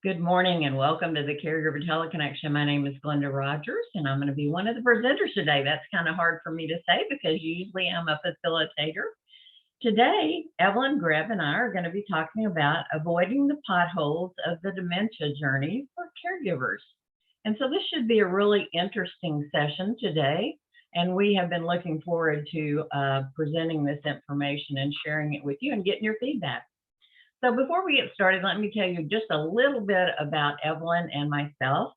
Good morning and welcome to the Caregiver Teleconnection. My name is Glenda Rogers and I'm going to be one of the presenters today. That's kind of hard for me to say because usually I'm a facilitator. Today, Evalyn, Greb, and I are going to be talking about avoiding the potholes of the dementia journey for caregivers. And so this should be a really interesting session today. And we have been looking forward to presenting this information and sharing it with you and getting your feedback. So before we get started, let me tell you just a little bit about Evalyn and myself.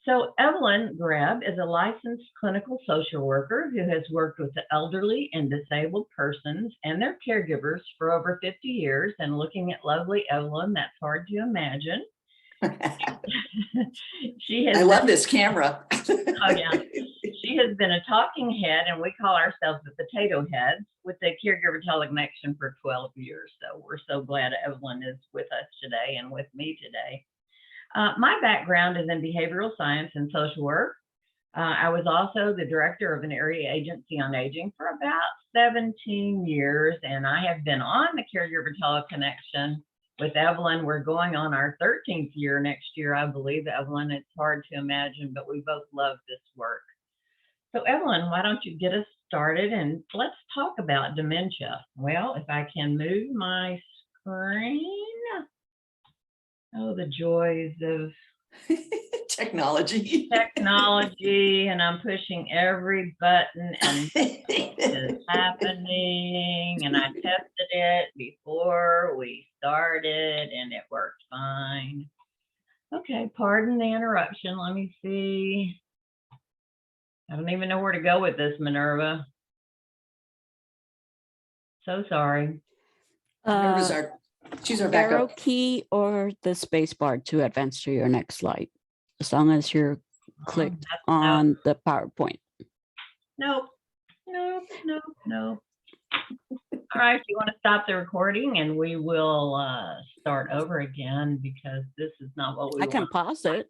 So Evalyn Greb is a licensed clinical social worker who has worked with the elderly and disabled persons and their caregivers for over 50 years. And looking at lovely Evalyn, that's hard to imagine. I love this camera. Oh yeah. She has been a talking head, and we call ourselves the potato heads, with the Caregiver Teleconnection for 12 years. So we're so glad Evalyn is with us today and with me today. My background is in behavioral science and social work. I was also the director of an area agency on aging for about 17 years, and I have been on the Caregiver Teleconnection with Evalyn. We're going on our 13th year next year, I believe, Evalyn. It's hard to imagine, but we both love this work. So Evalyn, why don't you get us started and let's talk about dementia. Well, if I can move my screen. Oh, the joys of technology. And I'm pushing every button and it's happening, and I tested it before we started and it worked fine. Okay, pardon the interruption. Let me see. I don't even know where to go with this, Minerva. So sorry. She's our arrow backup. key or the space bar to advance to your next slide, as long as you're clicked on the PowerPoint. Nope. All right, you want to stop the recording and we will start over again because this is not what we want. I can pause it.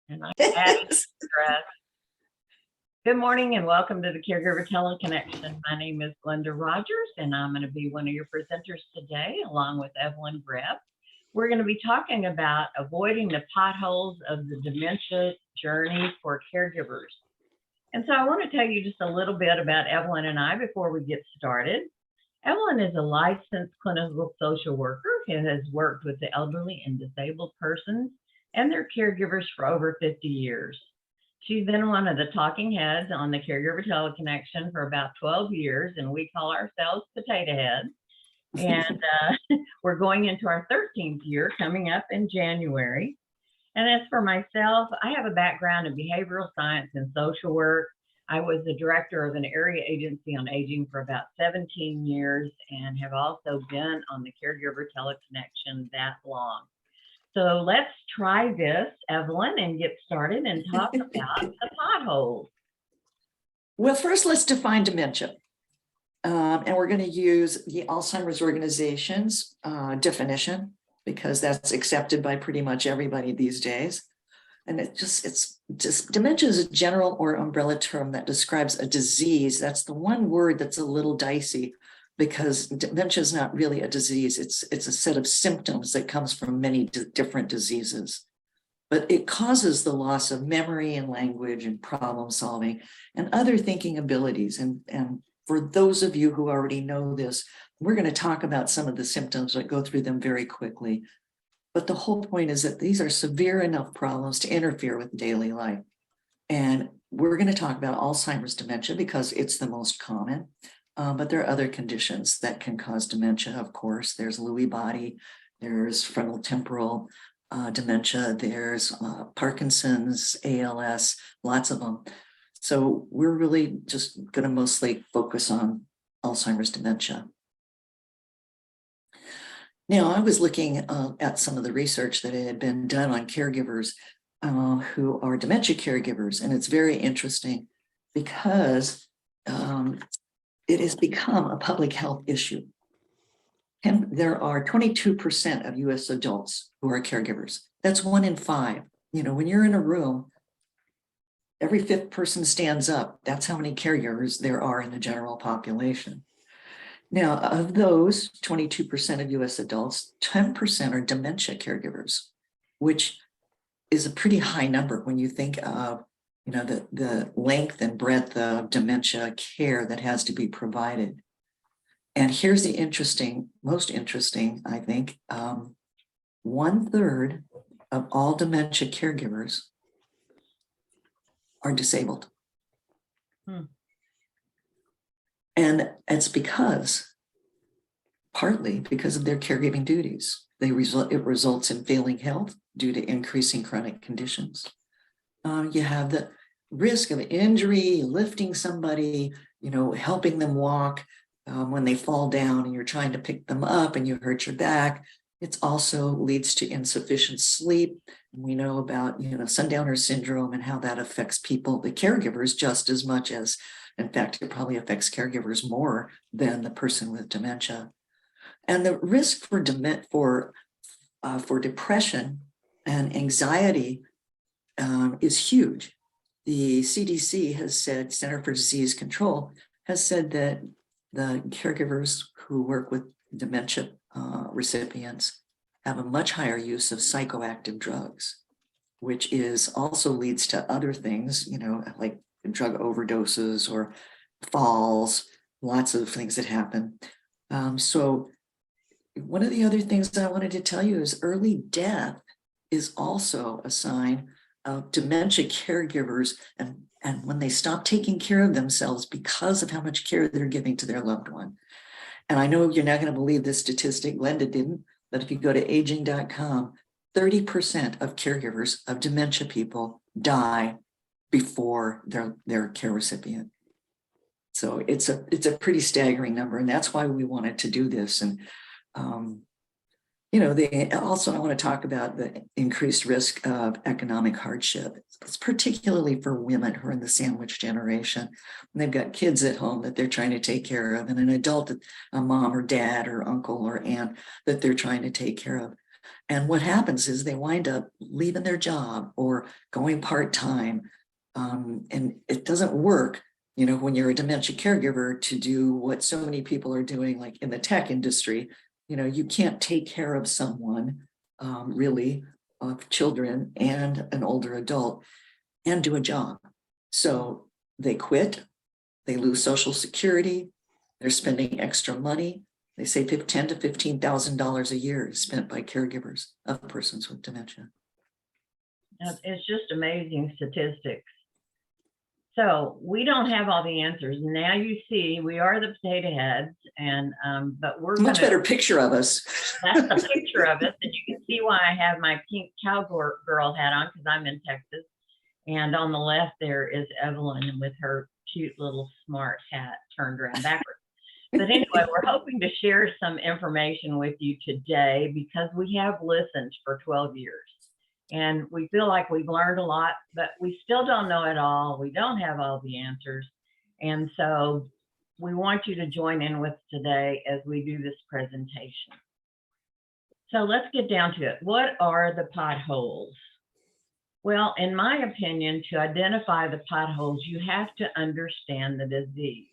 And I'm adding stress. Good morning and welcome to the Caregiver Teleconnection. My name is Glenda Rogers and I'm going to be one of your presenters today along with Evalyn Greb. We're going to be talking about avoiding the potholes of the dementia journey for caregivers. And so I want to tell you just a little bit about Evalyn and I before we get started. Evalyn is a licensed clinical social worker who has worked with the elderly and disabled persons and their caregivers for over 50 years. She's been one of the talking heads on the Caregiver Teleconnection for about 12 years, and we call ourselves potato heads. And we're going into our 13th year coming up in January. And as for myself, I have a background in behavioral science and social work. I was the director of an area agency on aging for about 17 years and have also been on the Caregiver Teleconnection that long. So let's try this, Evalyn, and get started and talk about the potholes. Well, first, let's define dementia. And we're going to use the Alzheimer's organization's definition because that's accepted by pretty much everybody these days. And it's just dementia is a general or umbrella term that describes a disease. That's the one word that's a little dicey, because dementia is not really a disease. It's a set of symptoms that comes from many different diseases. But it causes the loss of memory and language and problem solving and other thinking abilities. And for those of you who already know this, we're going to talk about some of the symptoms, but go through them very quickly. But the whole point is that these are severe enough problems to interfere with daily life. And we're going to talk about Alzheimer's dementia because it's the most common. But there are other conditions that can cause dementia, of course. There's Lewy body, there's frontal temporal dementia, there's Parkinson's, ALS, lots of them. So we're really just going to mostly focus on Alzheimer's dementia. Now, I was looking at some of the research that had been done on caregivers who are dementia caregivers, and it's very interesting because it has become a public health issue. And there are 22% of US adults who are caregivers. That's 1 in 5. You know, when you're in a room, every 5th person stands up. That's how many caregivers there are in the general population. Now, of those 22% of US adults, 10% are dementia caregivers, which is a pretty high number when you think of, you know, the length and breadth of dementia care that has to be provided. And here's the most interesting, I think, 1/3 of all dementia caregivers are disabled. And it's partly because of their caregiving duties. It results in failing health due to increasing chronic conditions. You have the risk of injury, lifting somebody, you know, helping them walk when they fall down and you're trying to pick them up and you hurt your back. It also leads to insufficient sleep. We know about, you know, sundowner syndrome and how that affects people, the caregivers, just as much as, in fact, it probably affects caregivers more than the person with dementia. And the risk for depression and anxiety is huge. The CDC has said, Center for Disease Control has said that the caregivers who work with dementia recipients have a much higher use of psychoactive drugs, which also leads to other things, you know, like drug overdoses or falls, lots of things that happen. So one of the other things that I wanted to tell you is early death is also a sign of dementia caregivers and when they stop taking care of themselves because of how much care they're giving to their loved one. And I know you're not going to believe this statistic, Glenda didn't, but if you go to aging.com, 30% of caregivers of dementia people die before their care recipient. So it's a pretty staggering number, and that's why we wanted to do this. And you know, also I want to talk about the increased risk of economic hardship. It's particularly for women who are in the sandwich generation. And they've got kids at home that they're trying to take care of, and an adult, a mom or dad or uncle or aunt that they're trying to take care of. And what happens is they wind up leaving their job or going part-time. And it doesn't work, you know, when you're a dementia caregiver to do what so many people are doing, like in the tech industry. You know, you can't take care of someone really, of children and an older adult and do a job. So they quit, they lose Social Security, they're spending extra money. They say $10,000 to $15,000 a year is spent by caregivers of persons with dementia. It's just amazing statistics. So we don't have all the answers. Now you see, we are the potato heads, and but we're Much better picture of us. That's the picture of us, and you can see why I have my pink cowgirl hat on, because I'm in Texas. And on the left there is Evalyn with her cute little smart hat turned around backwards. But anyway, we're hoping to share some information with you today because we have listened for 12 years. And we feel like we've learned a lot, but we still don't know it all. We don't have all the answers. And so we want you to join in with today as we do this presentation. So let's get down to it. What are the potholes? Well, in my opinion, to identify the potholes, you have to understand the disease.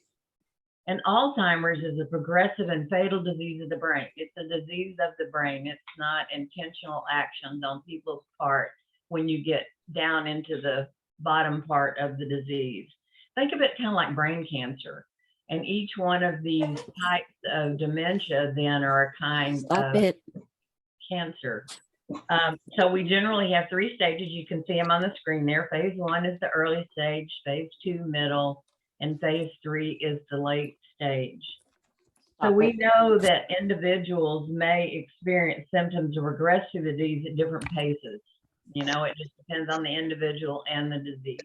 And Alzheimer's is a progressive and fatal disease of the brain. It's a disease of the brain. It's not intentional actions on people's part when you get down into the bottom part of the disease. Think of it kind of like brain cancer. And each one of these types of dementia then are a kind of cancer. So we generally have 3 stages. You can see them on the screen there. Phase 1 is the early stage, phase 2 middle, and phase 3 is the late stage. So we know that individuals may experience symptoms of regressive disease at different paces. You know, it just depends on the individual and the disease.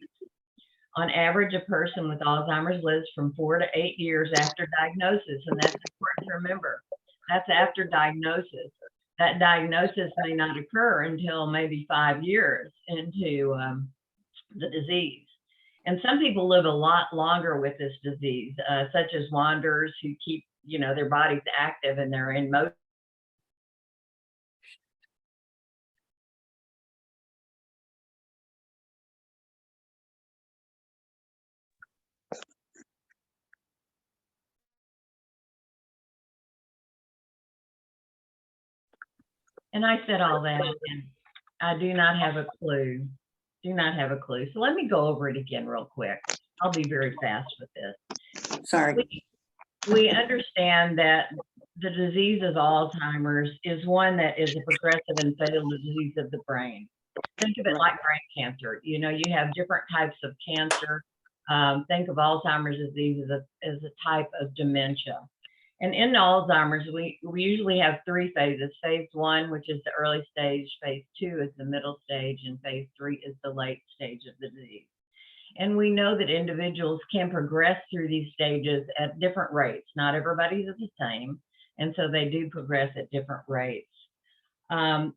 On average, a person with Alzheimer's lives from 4 to 8 years after diagnosis, and that's important to remember. That's after diagnosis. That diagnosis may not occur until maybe 5 years into the disease. And some people live a lot longer with this disease, such as wanderers who keep, you know, their bodies active and they're in motion. And I said all that, and I do not have a clue. Do not have a clue. So let me go over it again real quick. I'll be very fast with this. Sorry. We understand that the disease of Alzheimer's is one that is a progressive and fatal disease of the brain. Think of it like brain cancer. You know, you have different types of cancer. Think of Alzheimer's disease as a type of dementia. And in Alzheimer's, we usually have three phases. Phase 1, which is the early stage. Phase 2 is the middle stage. And phase 3 is the late stage of the disease. And we know that individuals can progress through these stages at different rates. Not everybody's the same. And so they do progress at different rates.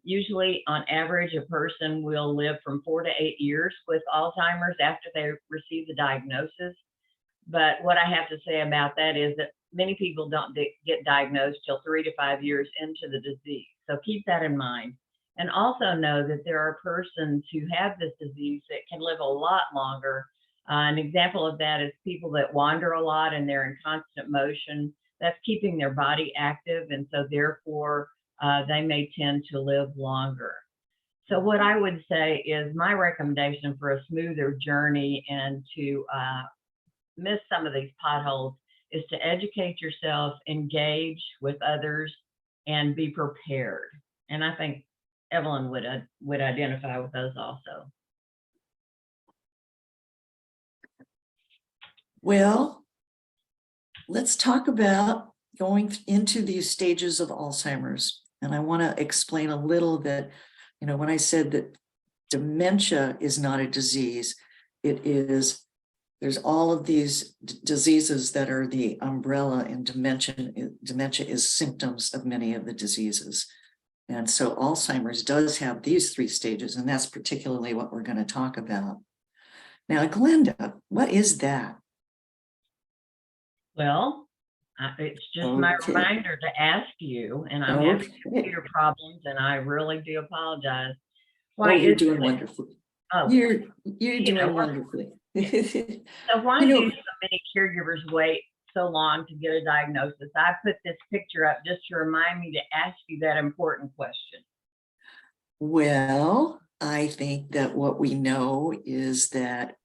Usually, on average, a person will live from 4 to 8 years with Alzheimer's after they receive the diagnosis. But what I have to say about that is that many people don't get diagnosed till 3 to 5 years into the disease. So keep that in mind. And also know that there are persons who have this disease that can live a lot longer. An example of that is people that wander a lot and they're in constant motion. That's keeping their body active, and so therefore they may tend to live longer. So what I would say is my recommendation for a smoother journey and to miss some of these potholes is to educate yourself, engage with others, and be prepared. And I think Evalyn would identify with those also. Well, let's talk about going into these stages of Alzheimer's. And I want to explain a little that, you know, when I said that dementia is not a disease, it is, there's all of these diseases that are the umbrella, and dementia is symptoms of many of the diseases. And so Alzheimer's does have these three stages, and that's particularly what we're going to talk about. Now, Glenda, what is that? Well, it's just my reminder to ask you, and I'm having computer problems, and I really do apologize. Why you're doing wonderfully. Oh, you're doing wonderfully. So why do so many caregivers wait so long to get a diagnosis? I put this picture up just to remind me to ask you that important question. Well, I think that what we know is that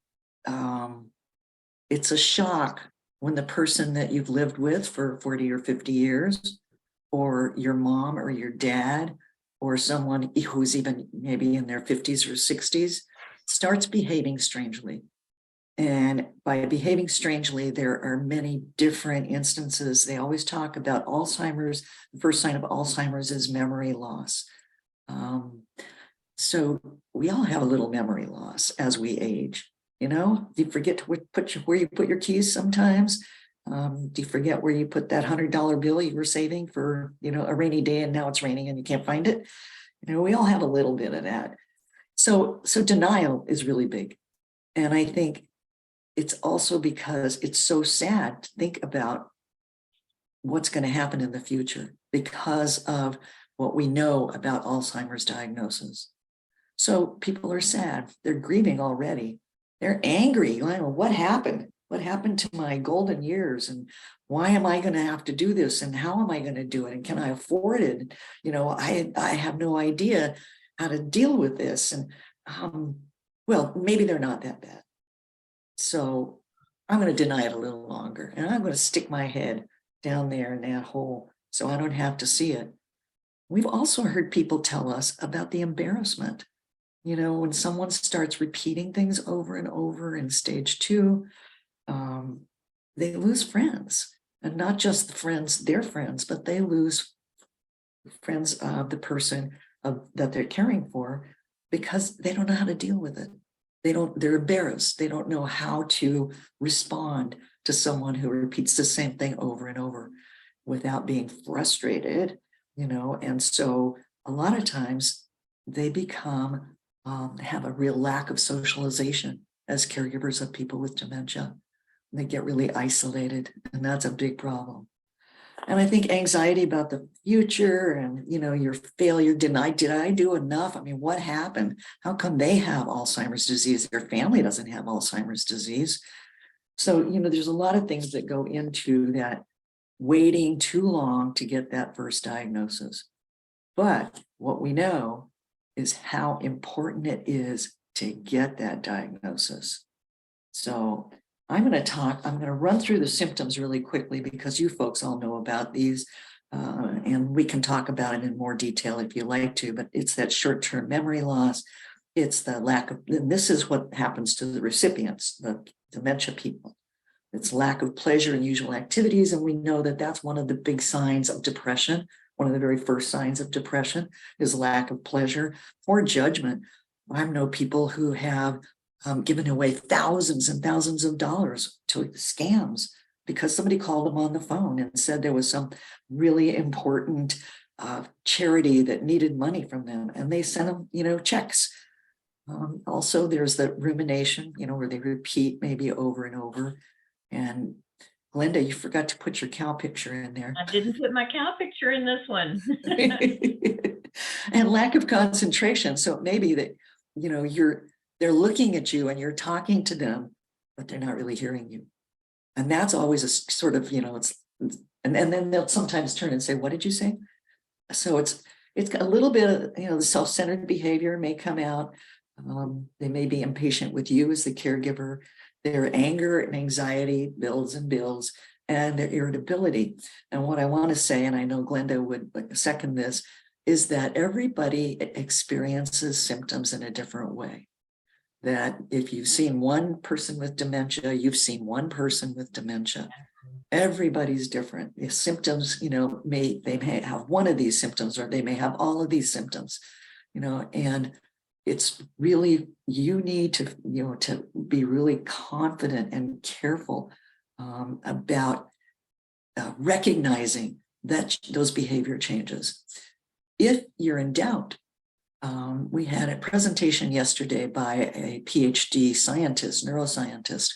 it's a shock when the person that you've lived with for 40 or 50 years, or your mom or your dad, or someone who's even maybe in their 50s or 60s, starts behaving strangely. And by behaving strangely, there are many different instances. They always talk about Alzheimer's. The first sign of Alzheimer's is memory loss. So we all have a little memory loss as we age. You know, do you forget to where you put your keys sometimes? Do you forget where you put that $100 bill you were saving for, you know, a rainy day, and now it's raining and you can't find it? You know, we all have a little bit of that. So denial is really big. And I think it's also because it's so sad to think about what's going to happen in the future because of what we know about Alzheimer's diagnosis. So people are sad. They're grieving already. They're angry. What happened? What happened to my golden years? And why am I going to have to do this? And how am I going to do it? And can I afford it? You know, I have no idea how to deal with this. And well, maybe they're not that bad. So I'm going to deny it a little longer, and I'm going to stick my head down there in that hole so I don't have to see it. We've also heard people tell us about the embarrassment. You know, when someone starts repeating things over and over in stage 2, they lose friends, and not just the friends, their friends, but they lose friends of the person that they're caring for because they don't know how to deal with it. They're embarrassed. They don't know how to respond to someone who repeats the same thing over and over without being frustrated, you know. And so a lot of times they become, have a real lack of socialization as caregivers of people with dementia. They get really isolated, and that's a big problem. And I think anxiety about the future and, you know, your failure, did I do enough? I mean, what happened? How come they have Alzheimer's disease? Their family doesn't have Alzheimer's disease. So, you know, there's a lot of things that go into that waiting too long to get that first diagnosis. But what we know is how important it is to get that diagnosis. So I'm going to run through the symptoms really quickly because you folks all know about these. And we can talk about it in more detail if you like to, but it's that short-term memory loss. It's the lack of, and this is what happens to the recipients, the dementia people. It's lack of pleasure in usual activities. And we know that that's one of the big signs of depression. One of the very first signs of depression is lack of pleasure or judgment. I know people who have given away thousands and thousands of dollars to scams because somebody called them on the phone and said there was some really important charity that needed money from them, and they sent them, checks. Also, there's the rumination, where they repeat maybe over and over. And Glenda, you forgot to put your cow picture in there. I didn't put my cow picture in this one. And lack of concentration. So maybe that, they're looking at you and you're talking to them, but they're not really hearing you. And that's always a sort of, and then they'll sometimes turn and say, what did you say? So it's a little bit of, the self-centered behavior may come out. They may be impatient with you as the caregiver. Their anger and anxiety builds and builds, and their irritability. And what I want to say, and I know Glenda would second this, is that everybody experiences symptoms in a different way. That if you've seen one person with dementia, you've seen one person with dementia. Everybody's different. The symptoms, they may have one of these symptoms, or they may have all of these symptoms, and it's really, you need to, to be really confident and careful about recognizing that those behavior changes. If you're in doubt, we had a presentation yesterday by a PhD scientist, neuroscientist.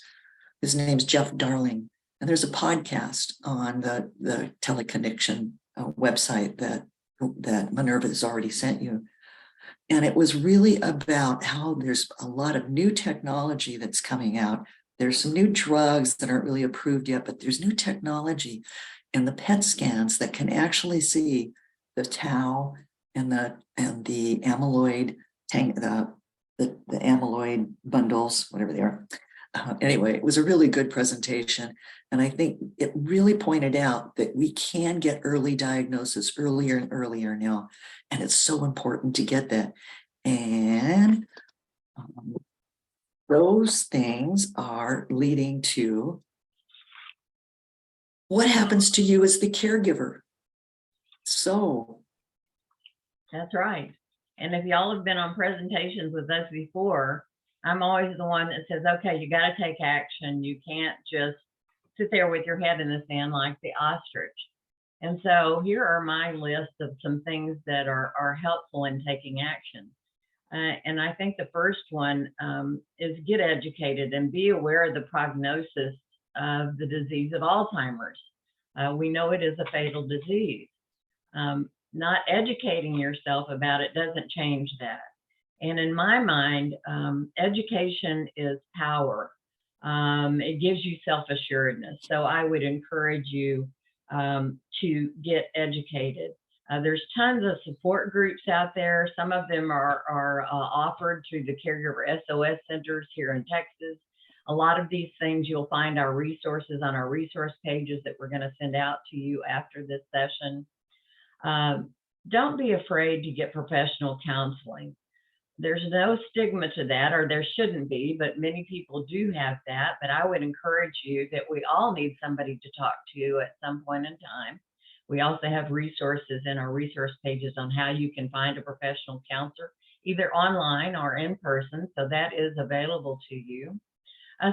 His name's Jeff Darling. And there's a podcast on the teleconnection website that Minerva has already sent you. And it was really about how there's a lot of new technology that's coming out. There's some new drugs that aren't really approved yet, but there's new technology in the PET scans that can actually see the tau and the amyloid the amyloid bundles, whatever they are. Anyway, it was a really good presentation. And I think it really pointed out that we can get early diagnosis earlier and earlier now. And it's so important to get that. And those things are leading to what happens to you as the caregiver. So. That's right. And if y'all have been on presentations with us before, I'm always the one that says, okay, you got to take action. You can't just sit there with your head in the sand like the ostrich. And so here are my list of some things that are helpful in taking action. And I think the first one is get educated and be aware of the prognosis of the disease of Alzheimer's. We know it is a fatal disease. Not educating yourself about it doesn't change that. And in my mind, education is power. It gives you self-assuredness. So I would encourage you to get educated. There's tons of support groups out there. Some of them are offered through the Caregiver SOS centers here in Texas. A lot of these things, you'll find our resources on our resource pages that we're going to send out to you after this session. Don't be afraid to get professional counseling. There's no stigma to that, or there shouldn't be, but many people do have that. But I would encourage you that we all need somebody to talk to at some point in time. We also have resources in our resource pages on how you can find a professional counselor, either online or in person. So that is available to you.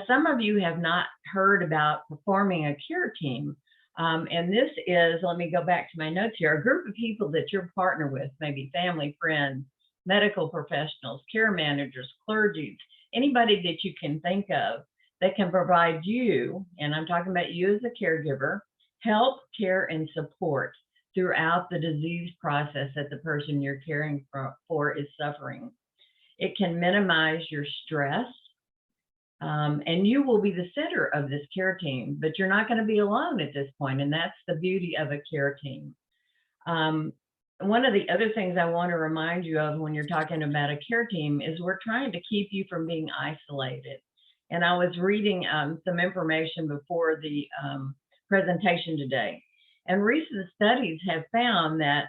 Some of you have not heard about performing a care team. And this is, let me go back to my notes here, a group of people that you're partnered with, maybe family, friends, medical professionals, care managers, clergy, anybody that you can think of that can provide you, and I'm talking about you as a caregiver, help, care, and support throughout the disease process that the person you're caring for is suffering. It can minimize your stress. And you will be the center of this care team, but you're not going to be alone at this point. And that's the beauty of a care team. one of the other things I want to remind you of when you're talking about a care team is we're trying to keep you from being isolated. And I was reading some information before the presentation today. And recent studies have found that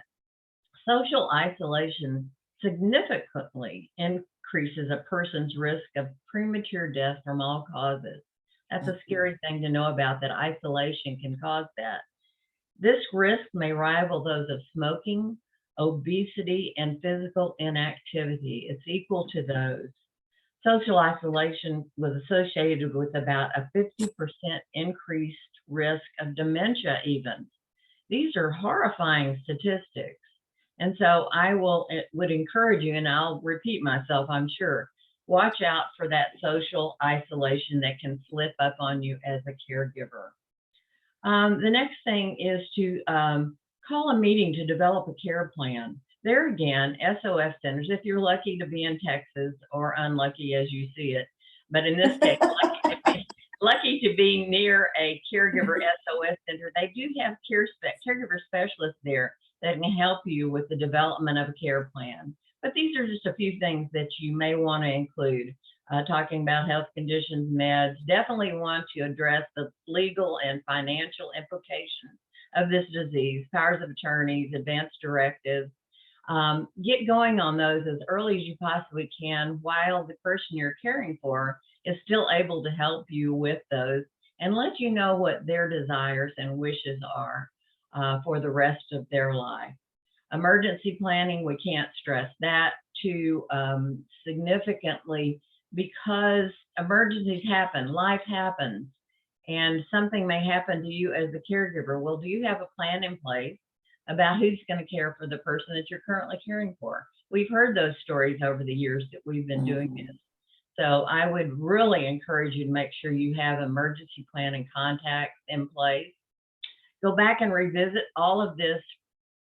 social isolation significantly increases a person's risk of premature death from all causes. That's a scary thing to know about, that isolation can cause that. This risk may rival those of smoking, obesity, and physical inactivity. It's equal to those. Social isolation was associated with about a 50% increased risk of dementia even. These are horrifying statistics. And so I would encourage you, and I'll repeat myself, I'm sure, watch out for that social isolation that can slip up on you as a caregiver. The next thing is to call a meeting to develop a care plan. There again, SOS centers, if you're lucky to be in Texas, or unlucky as you see it, but in this case, lucky to be near a caregiver SOS center, they do have caregiver specialists there that can help you with the development of a care plan. But these are just a few things that you may want to include. Talking about health conditions, meds, definitely want to address the legal and financial implications of this disease, powers of attorneys, advance directives. Get going on those as early as you possibly can while the person you're caring for is still able to help you with those and let you know what their desires and wishes are for the rest of their life. Emergency planning, we can't stress that too significantly, because emergencies happen, life happens, and something may happen to you as a caregiver. Well, do you have a plan in place about who's going to care for the person that you're currently caring for? We've heard those stories over the years that we've been doing this. So I would really encourage you to make sure you have emergency planning contacts in place. Go back and revisit all of this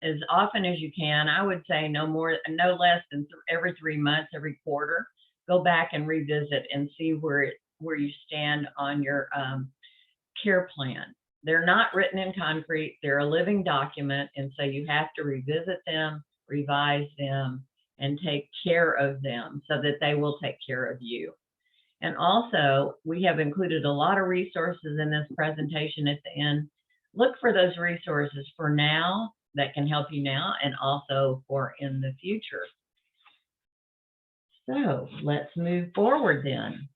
as often as you can. I would say no less than every 3 months, every quarter. Go back and revisit and see where you stand on your care plan. They're not written in concrete. They're a living document. And so you have to revisit them, revise them, and take care of them so that they will take care of you. And also, we have included a lot of resources in this presentation at the end. Look for those resources for now that can help you now, and also for in the future. So let's move forward then.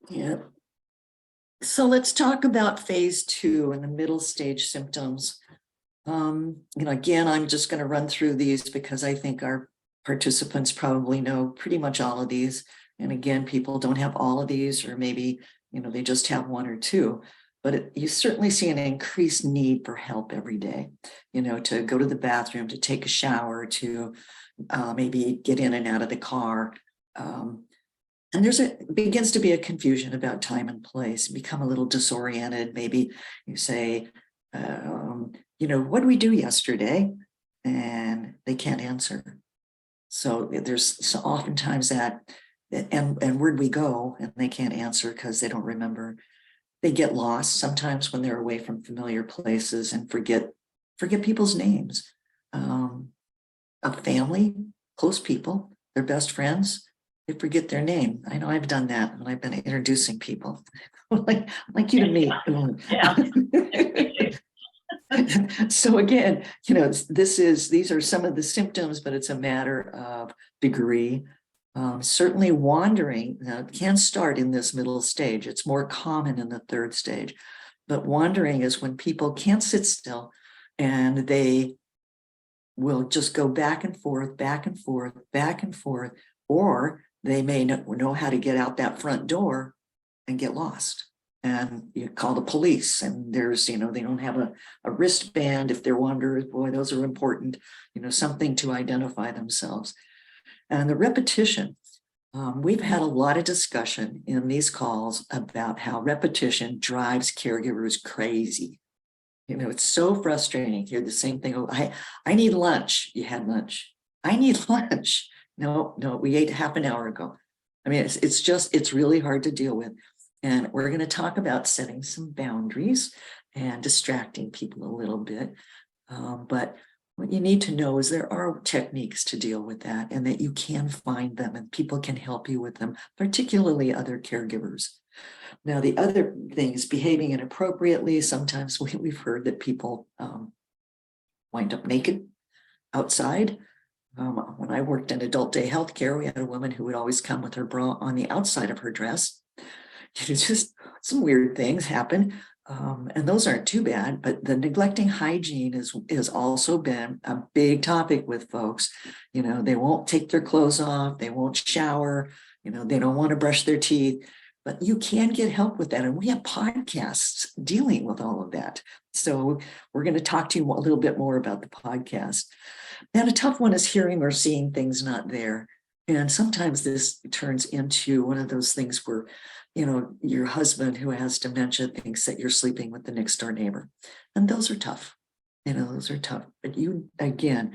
Yeah. So let's talk about phase 2 and the middle stage symptoms. Again, I'm just going to run through these because I think our participants probably know pretty much all of these. And again, people don't have all of these, or maybe, they just have 1 or 2. But you certainly see an increased need for help every day, to go to the bathroom, to take a shower, to maybe get in and out of the car. And begins to be a confusion about time and place, become a little disoriented. Maybe you say, what did we do yesterday? And they can't answer. So there's oftentimes that, and where'd we go? And they can't answer because they don't remember. They get lost sometimes when they're away from familiar places and forget people's names. A family, close people, their best friends, they forget their name. I know I've done that when I've been introducing people. like you to meet. Yeah. So again, these are some of the symptoms, but it's a matter of degree. Certainly wandering can start in this middle stage. It's more common in the 3rd stage, but wandering is when people can't sit still and they will just go back and forth, back and forth, back and forth, or they may not know how to get out that front door and get lost. And you call the police, and there's, they don't have a wristband if they're wanderers. Boy, those are important, something to identify themselves. And the repetition, we've had a lot of discussion in these calls about how repetition drives caregivers crazy. It's so frustrating. Hear the same thing. Oh, I need lunch. You had lunch. I need lunch. No, we ate half an hour ago. I mean, it's really hard to deal with. And we're going to talk about setting some boundaries and distracting people a little bit. But What you need to know is there are techniques to deal with that, and that you can find them and people can help you with them, particularly other caregivers. Now, the other thing is behaving inappropriately. Sometimes we've heard that people wind up naked outside. When I worked in adult day healthcare, we had a woman who would always come with her bra on the outside of her dress. Just some weird things happen. And those aren't too bad, but the neglecting hygiene is also been a big topic with folks. They won't take their clothes off, they won't shower, they don't want to brush their teeth, but you can get help with that. And we have podcasts dealing with all of that. So we're going to talk to you a little bit more about the podcast. And a tough one is hearing or seeing things not there. And sometimes this turns into one of those things where your husband who has dementia thinks that you're sleeping with the next door neighbor. And those are tough. Those are tough. But you can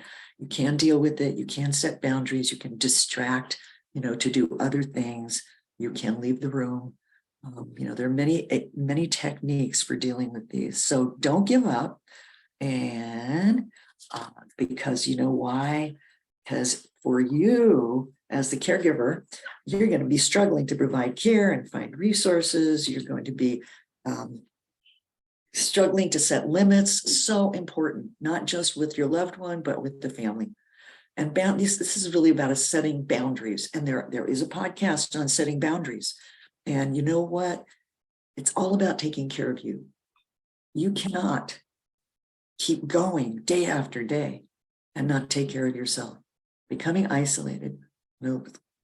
deal with it. You can set boundaries. You can distract, to do other things. You can leave the room. There are many techniques for dealing with these. So don't give up. And because you know why? Because for you as the caregiver, you're going to be struggling to provide care and find resources. You're going to be struggling to set limits. So important, not just with your loved one, but with the family. And this is really about us setting boundaries. And there is a podcast on setting boundaries. And you know what? It's all about taking care of you. You cannot keep going day after day and not take care of yourself. Becoming isolated.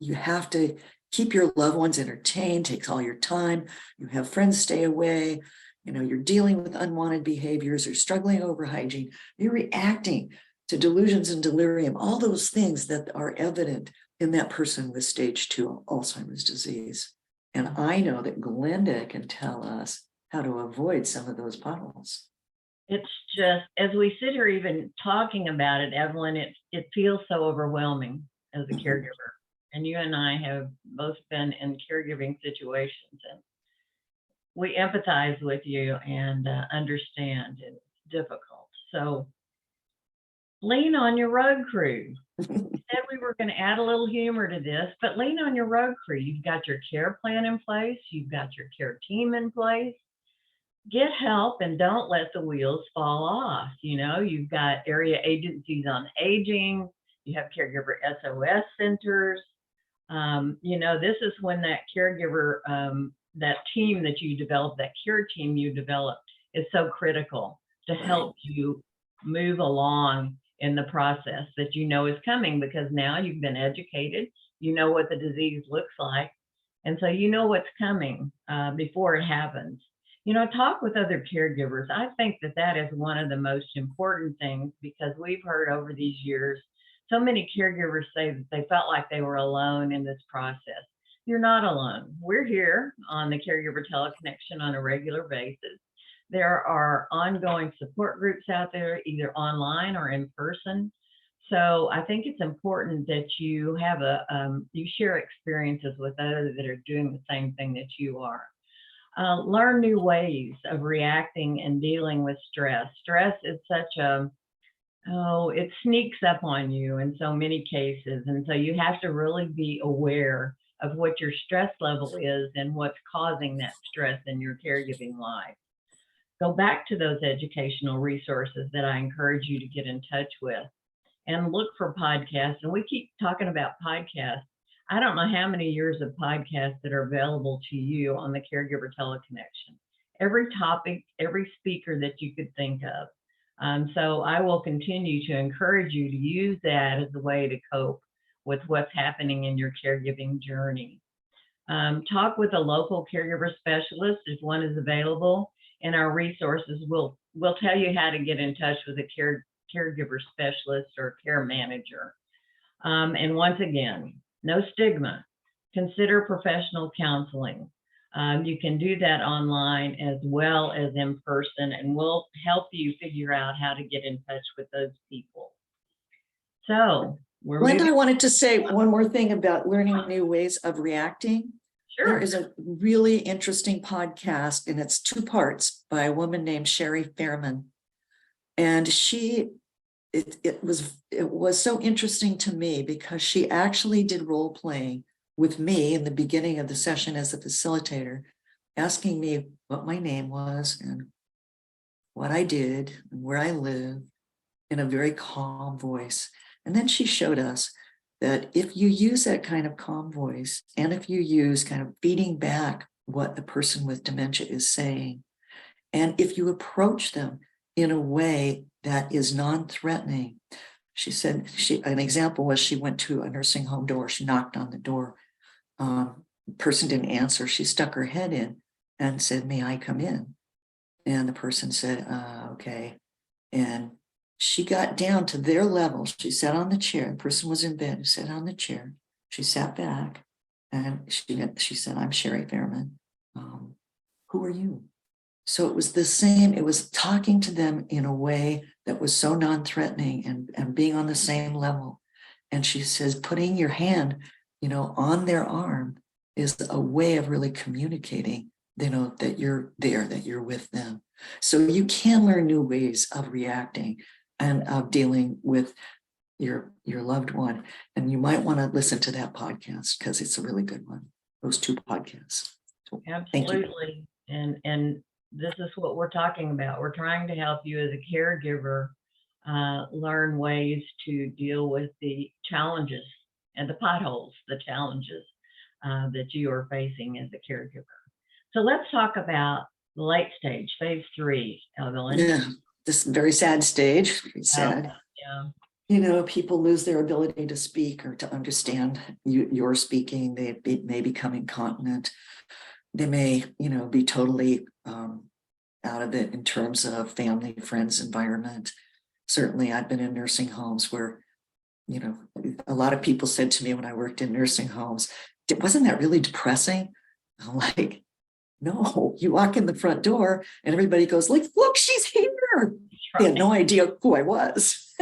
You have to keep your loved ones entertained, takes all your time. You have friends stay away. You're dealing with unwanted behaviors or struggling over hygiene. You're reacting to delusions and delirium, all those things that are evident in that person with stage 2 Alzheimer's disease. And I know that Glenda can tell us how to avoid some of those potholes. It's just, as we sit here even talking about it, Evalyn, it feels so overwhelming as a caregiver. And you and I have both been in caregiving situations, and we empathize with you and understand it's difficult. So lean on your road crew. We said we were going to add a little humor to this, but lean on your road crew. You've got your care plan in place. You've got your care team in place. Get help and don't let the wheels fall off. You've got area agencies on aging. You have caregiver SOS centers. This is when that caregiver, that team that you develop, that care team you develop, is so critical to help you move along in the process that is coming, because now you've been educated, you know what the disease looks like, and so you know what's coming before it happens. Talk with other caregivers. I think that is one of the most important things, because we've heard over these years so many caregivers say that they felt like they were alone in this process. You're not alone. We're here on the Caregiver Teleconnection on a regular basis. There are ongoing support groups out there, either online or in person. So I think it's important that you have you share experiences with others that are doing the same thing that you are. Learn new ways of reacting and dealing with stress. Stress is such it sneaks up on you in so many cases. And so you have to really be aware of what your stress level is and what's causing that stress in your caregiving life. Go back to those educational resources that I encourage you to get in touch with, and look for podcasts. And we keep talking about podcasts. I don't know how many years of podcasts that are available to you on the Caregiver Teleconnection. Every topic, every speaker that you could think of. So I will continue to encourage you to use that as a way to cope with what's happening in your caregiving journey. Talk with a local caregiver specialist if one is available. And our resources will tell you how to get in touch with a caregiver specialist or care manager. And once again, no stigma. Consider professional counseling. You can do that online as well as in person, and we'll help you figure out how to get in touch with those people. So Glenda, I wanted to say one more thing about learning new ways of reacting. Sure. There is a really interesting podcast, and it's 2 parts, by a woman named Sherry Fairman. And she it was so interesting to me because she actually did role playing with me in the beginning of the session as a facilitator, asking me what my name was and what I did and where I live in a very calm voice. And then she showed us that if you use that kind of calm voice, and if you use kind of feeding back what the person with dementia is saying, and if you approach them in a way that is non-threatening, she said, an example was she went to a nursing home door, she knocked on the door. Person didn't answer, she stuck her head in and said, "May I come in?" And the person said, "Okay." And she got down to their level. She sat on the chair. The person was in bed, sat on the chair. She sat back and she said, "I'm Sherry Fairman. Who are you?" So it was the same. It was talking to them in a way that was so non-threatening and being on the same level. And she says, putting your hand, on their arm is a way of really communicating, that you're there, that you're with them. So you can learn new ways of reacting and of dealing with your loved one. And you might want to listen to that podcast because it's a really good one, those 2 podcasts. So, Absolutely. And this is what we're talking about. We're trying to help you as a caregiver learn ways to deal with the challenges and the potholes, the challenges that you are facing as a caregiver. So let's talk about the late stage, phase 3, Evalyn. Yeah, this very sad stage, very sad. Yeah. People lose their ability to speak or to understand you're speaking. They may become incontinent. They may, be totally out of it in terms of family, friends, environment. Certainly, I've been in nursing homes where, a lot of people said to me when I worked in nursing homes, "Wasn't that really depressing?" I'm like, no, you walk in the front door and everybody goes like, "Look, she's here." They had no idea who I was.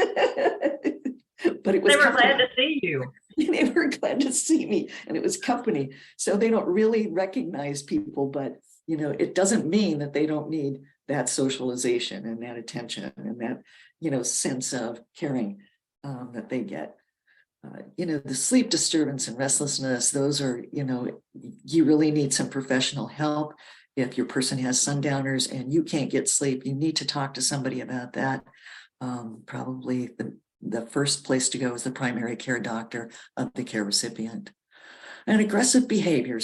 But it was They were company. glad to see you. They were glad to see me, and it was company. So they don't really recognize people, but it doesn't mean that they don't need that socialization and that attention and that sense of caring that they get. The sleep disturbance and restlessness, those are, you really need some professional help. If your person has sundowners and you can't get sleep, you need to talk to somebody about that. Probably the first place to go is the primary care doctor of the care recipient. And aggressive behavior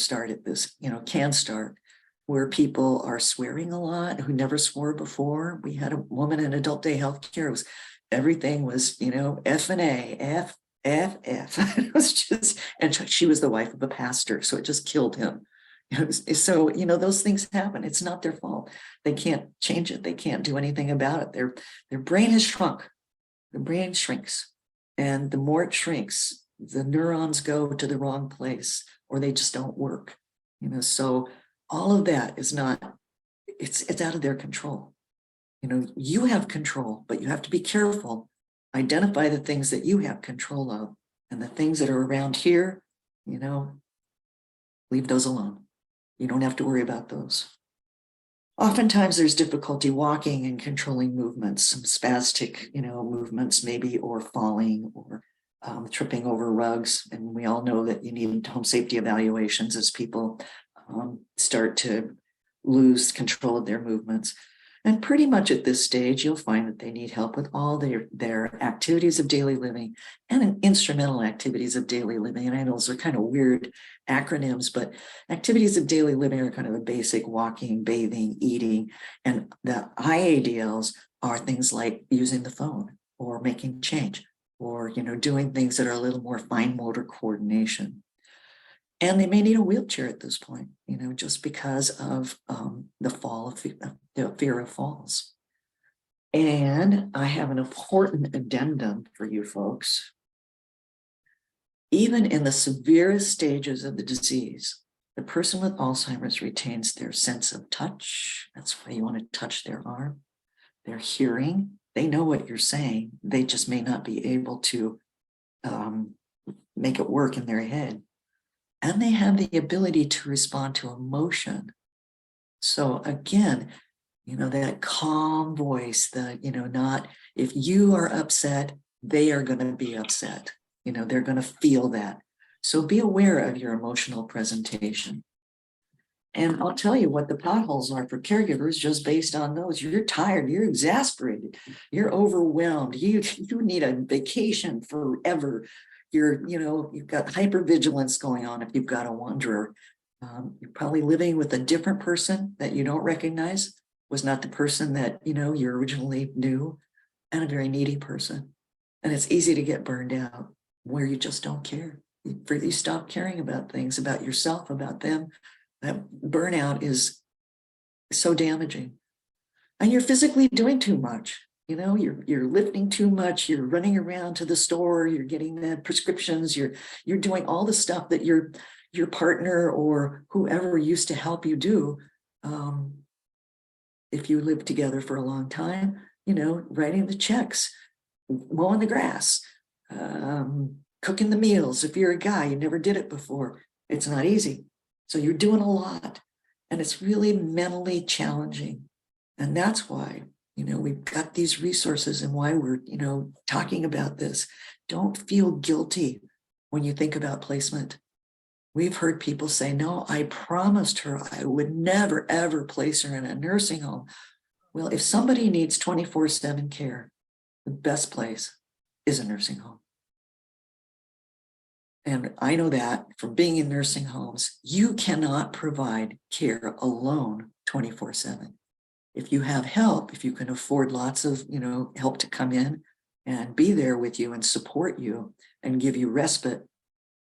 can start where people are swearing a lot who never swore before. We had a woman in adult day healthcare. Everything was, F and A, F. It was just, and she was the wife of a pastor, so it just killed him. So those things happen. It's not their fault. They can't change it. They can't do anything about it. Their brain has shrunk. The brain shrinks, and the more it shrinks, the neurons go to the wrong place, or they just don't work. So all of that is not. It's out of their control. You have control, but you have to be careful. Identify the things that you have control of, and the things that are around here, leave those alone. You don't have to worry about those. Oftentimes there's difficulty walking and controlling movements, some spastic, movements maybe, or falling or tripping over rugs. And we all know that you need home safety evaluations as people start to lose control of their movements. And pretty much at this stage, you'll find that they need help with all their activities of daily living and instrumental activities of daily living. And I know those are kind of weird acronyms, but activities of daily living are kind of the basic walking, bathing, eating. And the IADLs are things like using the phone or making change or, doing things that are a little more fine motor coordination. And they may need a wheelchair at this point, just because of the fear of falls. And I have an important addendum for you folks. Even in the severest stages of the disease, the person with Alzheimer's retains their sense of touch. That's why you want to touch their arm. Their hearing, they know what you're saying. They just may not be able to make it work in their head. And they have the ability to respond to emotion. So again, You know, that calm voice, not if you are upset, they are going to be upset. You know, they're going to feel that. So be aware of your emotional presentation. And I'll tell you what the potholes are for caregivers just based on those. You're tired, you're exasperated, you're overwhelmed, you need a vacation forever. You've got hypervigilance going on if you've got a wanderer. You're probably living with a different person that you don't recognize, was not the person that you originally knew, and a very needy person. And it's easy to get burned out where you just don't care. You stop caring about things, about yourself, about them. That burnout is so damaging. And you're physically doing too much. You're lifting too much, you're running around to the store, you're getting the prescriptions, you're doing all the stuff that your partner or whoever used to help you do. If you lived together for a long time, writing the checks, mowing the grass, cooking the meals. If you're a guy, you never did it before, it's not easy. So you're doing a lot, and it's really mentally challenging. And that's why, we've got these resources and why we're, talking about this. Don't feel guilty when you think about placement. We've heard people say, no, I promised her I would never, ever place her in a nursing home. Well, if somebody needs 24/7 care, the best place is a nursing home. And I know that from being in nursing homes, you cannot provide care alone 24/7. If you have help, if you can afford lots of, help to come in and be there with you and support you and give you respite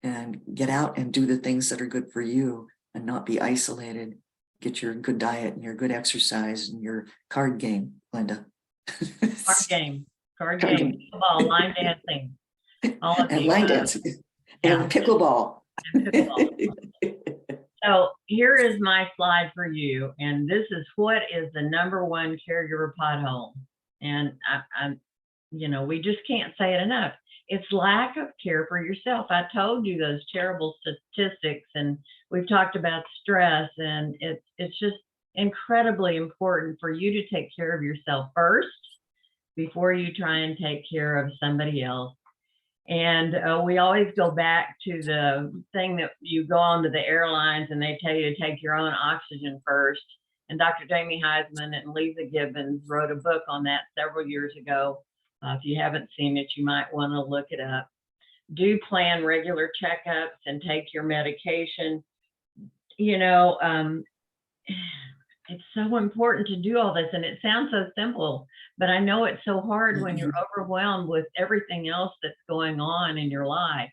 and get out and do the things that are good for you and not be isolated, get your good diet and your good exercise and your card game, Glenda. Card game, football, line dancing, all of and the line dancing. And pickleball. So here is my slide for you. And this is what is the #1 caregiver pothole. And we just can't say it enough. It's lack of care for yourself. I told you those terrible statistics, and we've talked about stress, and it's just incredibly important for you to take care of yourself first before you try and take care of somebody else. And we always go back to the thing that you go onto the airlines and they tell you to take your own oxygen first. And Dr. Jamie Heisman and Lisa Gibbons wrote a book on that several years ago. If you haven't seen it, you might want to look it up. Do plan regular checkups and take your medication. It's so important to do all this, and it sounds so simple, but I know it's so hard when you're overwhelmed with everything else that's going on in your life.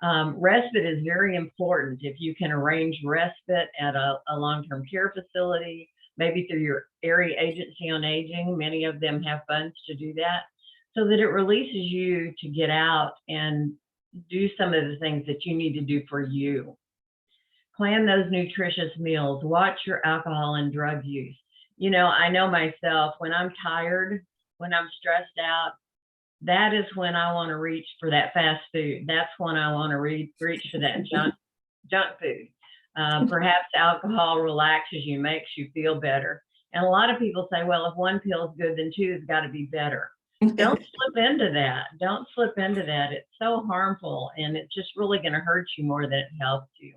Respite is very important. If you can arrange respite at a long-term care facility, maybe through your area agency on aging, many of them have funds to do that, so that it releases you to get out and do some of the things that you need to do for you. Plan those nutritious meals. Watch your alcohol and drug use. I know myself, when I'm tired, when I'm stressed out, that is when I want to reach for that fast food. That's when I want to reach for that junk food. Perhaps alcohol relaxes you, makes you feel better. And a lot of people say, well, if one pill is good, then two has got to be better. Don't slip into that. Don't slip into that. It's so harmful, and it's just really going to hurt you more than it helps you.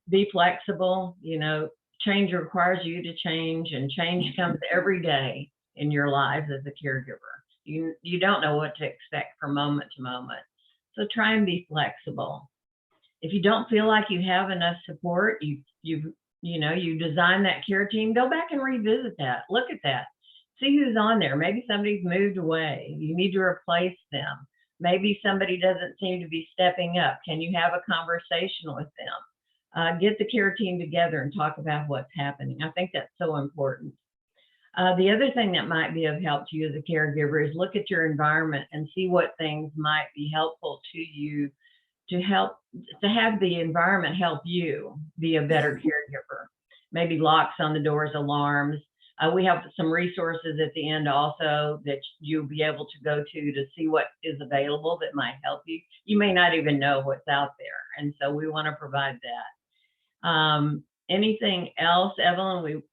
Be flexible. Change requires you to change, and change comes every day in your lives as a caregiver. You don't know what to expect from moment to moment. So try and be flexible. If you don't feel like you have enough support, you design that care team, go back and revisit that. Look at that. See who's on there. Maybe somebody's moved away. You need to replace them. Maybe somebody doesn't seem to be stepping up. Can you have a conversation with them? Get the care team together and talk about what's happening. I think that's so important. The other thing that might be of help to you as a caregiver is look at your environment and see what things might be helpful to you to have the environment help you be a better caregiver. Maybe locks on the doors, alarms. We have some resources at the end also that you'll be able to go to see what is available that might help you. You may not even know what's out there, and so we want to provide that. Anything else, Evalyn?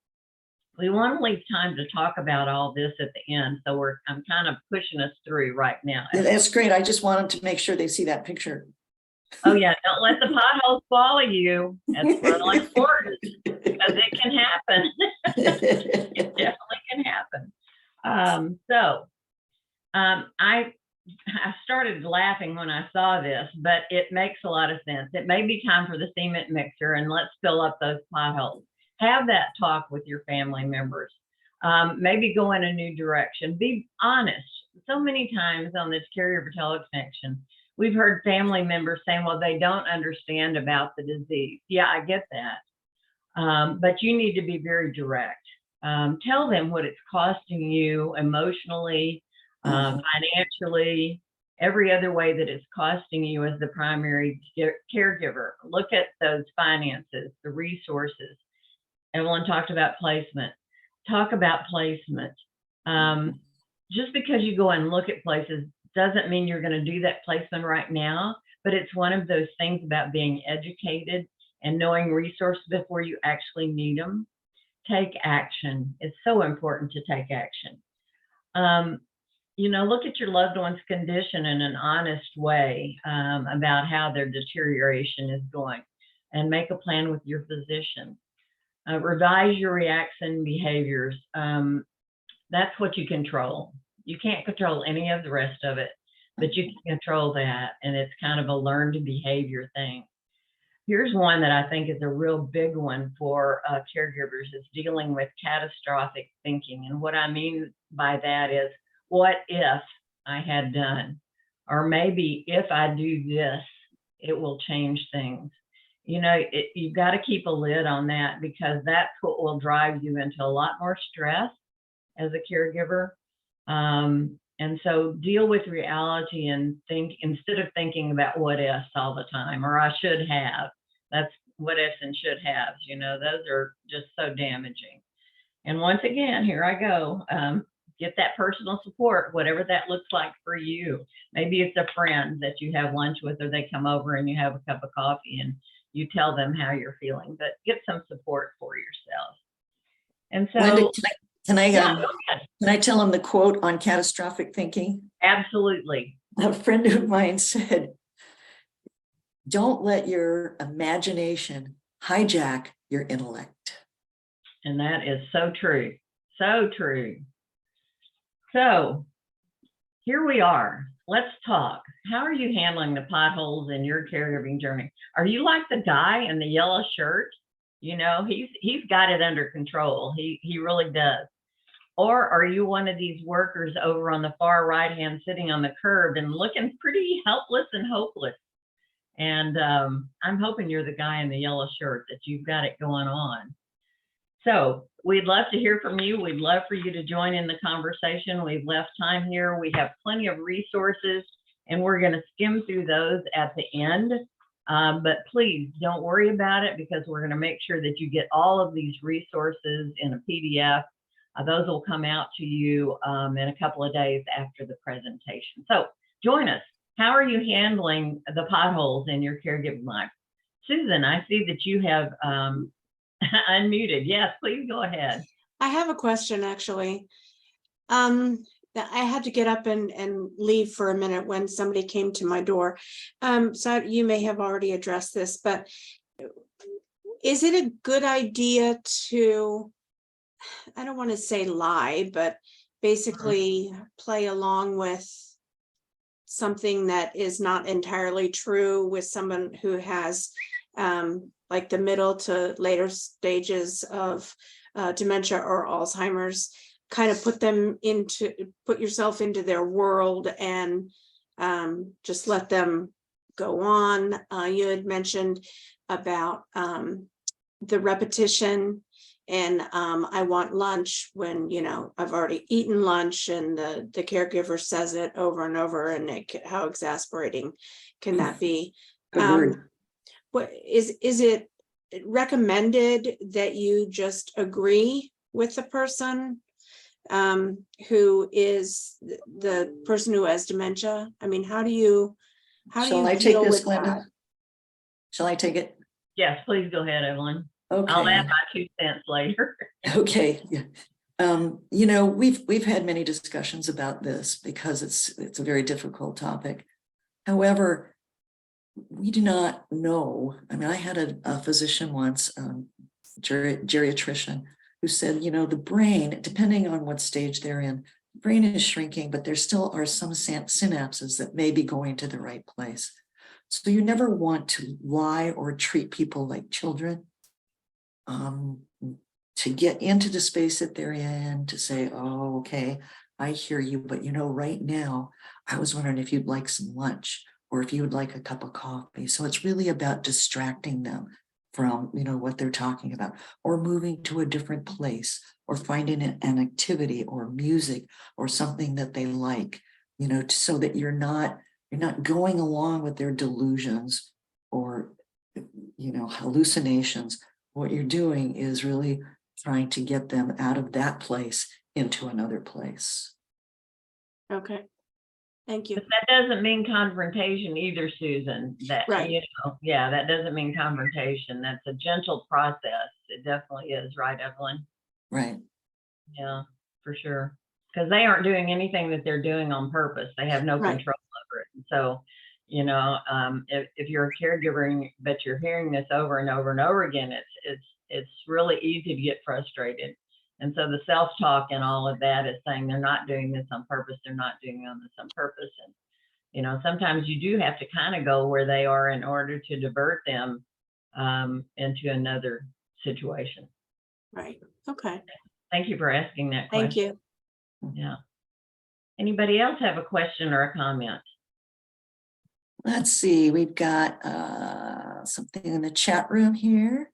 We want to leave time to talk about all this at the end. So I'm kind of pushing us through right now. Yeah, that's great. I just wanted to make sure they see that picture. Oh yeah, don't let the potholes swallow you. That's really important because it can happen. It definitely can happen. I started laughing when I saw this, but it makes a lot of sense. It may be time for the cement mixer and let's fill up those potholes. Have that talk with your family members. Maybe go in a new direction. Be honest. So many times on this Caregiver Teleconnection, we've heard family members saying, well, they don't understand about the disease. Yeah, I get that. But you need to be very direct. Tell them what it's costing you emotionally, financially, every other way that it's costing you as the primary caregiver. Look at those finances, the resources. Evalyn talked about placement. Talk about placement. Just because you go and look at places doesn't mean you're going to do that placement right now, but it's one of those things about being educated and knowing resources before you actually need them. Take action. It's so important to take action. Look at your loved one's condition in an honest way about how their deterioration is going and make a plan with your physician. Revise your reaction behaviors. That's what you control. You can't control any of the rest of it, but you can control that. And it's kind of a learned behavior thing. Here's one that I think is a real big one for caregivers is dealing with catastrophic thinking. And what I mean by that is, what if I had done? Or maybe if I do this, it will change things. You've got to keep a lid on that because that's what will drive you into a lot more stress as a caregiver. And so deal with reality and think, instead of thinking about what ifs all the time, or I should have. That's what ifs and should haves, those are just so damaging. And once again, here I go. Get that personal support, whatever that looks like for you. Maybe it's a friend that you have lunch with, or they come over and you have a cup of coffee and you tell them how you're feeling, but get some support for yourself. And so Glenda, can I tell them the quote on catastrophic thinking? Absolutely. A friend of mine said, don't let your imagination hijack your intellect. And that is so true. So true. So here we are. Let's talk. How are you handling the potholes in your caregiving journey? Are you like the guy in the yellow shirt? He's got it under control. He really does. Or are you one of these workers over on the far right hand sitting on the curb and looking pretty helpless and hopeless? And I'm hoping you're the guy in the yellow shirt, that you've got it going on. So we'd love to hear from you. We'd love for you to join in the conversation. We've left time here. We have plenty of resources, and we're going to skim through those at the end. But please don't worry about it, because we're going to make sure that you get all of these resources in a PDF. Those will come out to you in a couple of days after the presentation. So join us. How are you handling the potholes in your caregiving life? Susan, I see that you have unmuted. Yes, please go ahead. I have a question, actually. I had to get up and leave for a minute when somebody came to my door. So you may have already addressed this, but is it a good idea to, I don't want to say lie, but basically play along with something that is not entirely true with someone who has like the middle to later stages of dementia or Alzheimer's, kind of put yourself into their world and just let them go on. You had mentioned about the repetition, and I want lunch when, I've already eaten lunch, and the caregiver says it over and over, and how exasperating can that be? What is it recommended that you just agree with the person who is the person who has dementia? I mean, how do you Shall I take this, Glenda? Shall I take it? Yes, please go ahead, Evalyn. I'll Okay. add my 2 cents later. Okay, yeah. We've had many discussions about this because it's a very difficult topic. However, we do not know. I mean, I had a physician once, geriatrician, who said, the brain, depending on what stage they're in, the brain is shrinking, but there still are some synapses that may be going to the right place. So you never want to lie or treat people like children. To get into the space that they're in, to say, oh, okay, I hear you, but right now, I was wondering if you'd like some lunch or if you would like a cup of coffee. So it's really about distracting them from, what they're talking about, or moving to a different place, or finding an activity or music or something that they like, so that you're not going along with their delusions or, hallucinations. What you're doing is really trying to get them out of that place into another place. Okay, thank you. But that doesn't mean confrontation either, Susan. That, Right. yeah, that doesn't mean confrontation. That's a gentle process. It definitely is, right, Evalyn? Right. Yeah, for sure. Because they aren't doing anything that they're doing on purpose. They have no Right. control over it. And so, if you're a caregiver, but you're hearing this over and over and over again, it's really easy to get frustrated. And so the self-talk and all of that is saying they're not doing this on purpose. They're not doing this on purpose. And, sometimes you do have to kind of go where they are in order to divert them into another situation. Right. Okay. Thank you for asking that question. Thank you. Yeah. Anybody else have a question or a comment? Let's see, we've got something in the chat room here.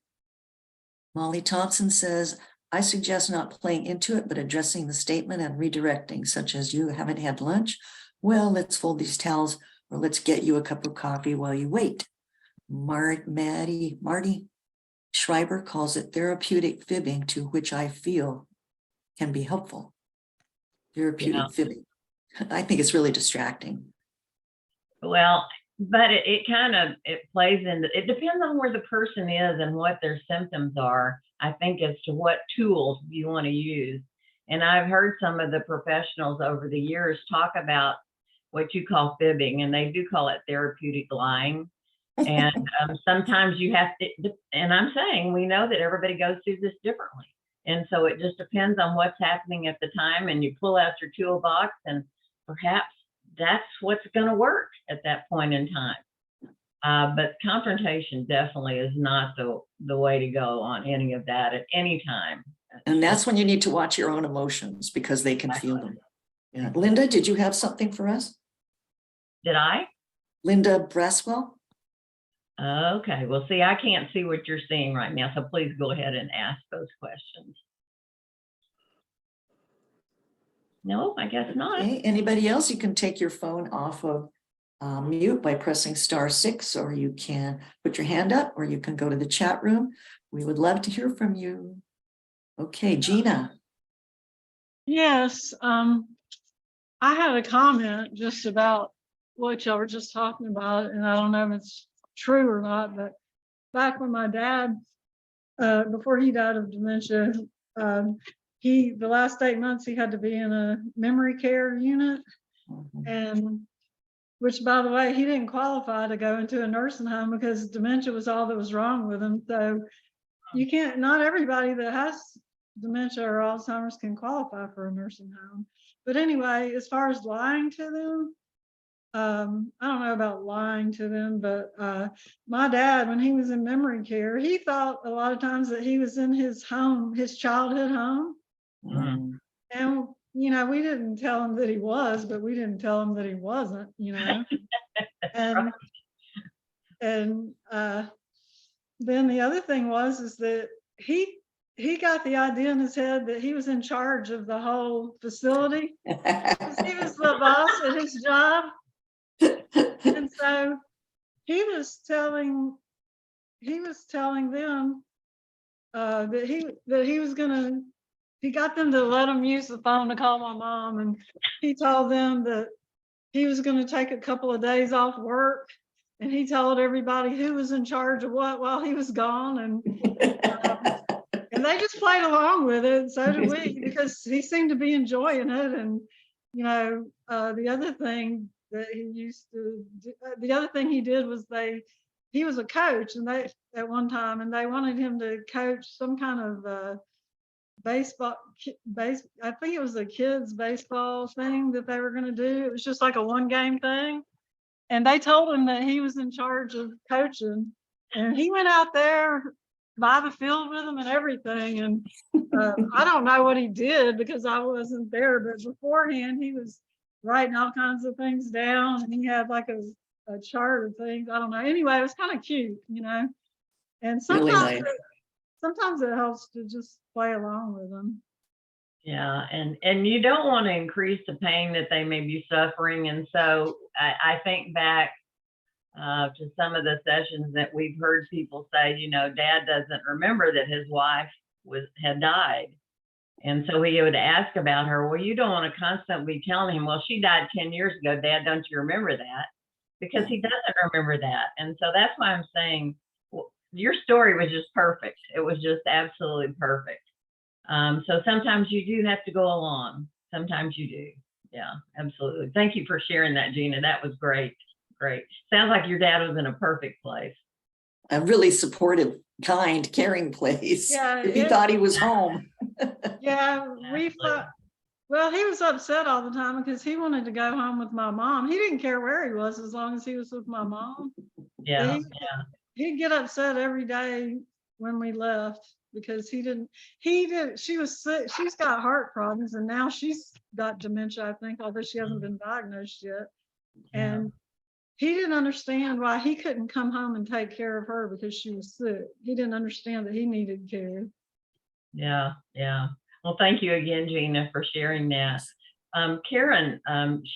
Molly Thompson says, I suggest not playing into it, but addressing the statement and redirecting, such as you haven't had lunch. Well, let's fold these towels, or let's get you a cup of coffee while you wait. Marty Schreiber calls it therapeutic fibbing, to which I feel can be helpful. Therapeutic fibbing. I think it's really distracting. Well, but it plays into, it depends on where the person is and what their symptoms are, I think, as to what tools you want to use. And I've heard some of the professionals over the years talk about what you call fibbing, and they do call it therapeutic lying. And sometimes you have to, and I'm saying, we know that everybody goes through this differently. And so it just depends on what's happening at the time, and you pull out your toolbox, and perhaps that's what's going to work at that point in time. But confrontation definitely is not the way to go on any of that at any time. And that's when you need to watch your own emotions, because they can feel them. Yeah. Linda, did you have something for us? Did I? Linda Braswell? Okay, well, see, I can't see what you're seeing right now, so please go ahead and ask those questions. No, I guess not. Okay. Anybody else? You can take your phone off of mute by pressing *6, or you can put your hand up, or you can go to the chat room. We would love to hear from you. Okay, Gina. Yes, I had a comment just about what y'all were just talking about, and I don't know if it's true or not, but back when my dad, before he died of dementia, the last 8 months he had to be in a memory care unit, and which, by the way, he didn't qualify to go into a nursing home because dementia was all that was wrong with him. So you can't, not everybody that has dementia or Alzheimer's can qualify for a nursing home. But anyway, as far as lying to them, I don't know about lying to them, but my dad, when he was in memory care, he thought a lot of times that he was in his home, his childhood home. And, we didn't tell him that he was, but we didn't tell him that he wasn't, And then the other thing is that he got the idea in his head that he was in charge of the whole facility. He was the boss at his job. And so he was telling them that he was gonna, he got them to let him use the phone to call my mom, and he told them that he was going to take a couple of days off work and he told everybody who was in charge of what while he was gone, and they just played along with it. And so did we, because he seemed to be enjoying it. And the other thing that he used to do, the other thing he did was he was a coach, and they at one time, and they wanted him to coach some kind of baseball, I think it was a kids baseball thing that they were going to do. It was just like a 1-game thing. And they told him that he was in charge of coaching, and he went out there by the field with them and everything. And I don't know what he did because I wasn't there, but beforehand he was writing all kinds of things down, and he had like a chart of things. I don't know. Anyway, it was kind of cute, and Really nice. sometimes it helps to just play along with them. Yeah, and you don't want to increase the pain that they may be suffering. And so I think back to some of the sessions that we've heard people say, Dad doesn't remember that his wife had died. And so he would ask about her. Well, you don't want to constantly be telling him, well, she died 10 years ago, Dad, don't you remember that? Because he doesn't remember that. And so that's why I'm saying, well, your story was just perfect. It was just absolutely perfect. So sometimes you do have to go along. Sometimes you do. Yeah, absolutely. Thank you for sharing that, Gina. That was great. Great. Sounds like your dad was in a perfect place. A really supportive, kind, caring place. Yeah, If he thought he was home. Yeah, we thought, well, he was upset all the time because he wanted to go home with my mom. He didn't care where he was as long as he was with my mom. Yeah, He'd get upset every day when we left because she was sick. She's got heart problems, and now she's got dementia, I think, although she hasn't been diagnosed yet. And he didn't understand why he couldn't come home and take care of her because she was sick. He didn't understand that he needed care. Yeah. Well, thank you again, Gina, for sharing that. Karen,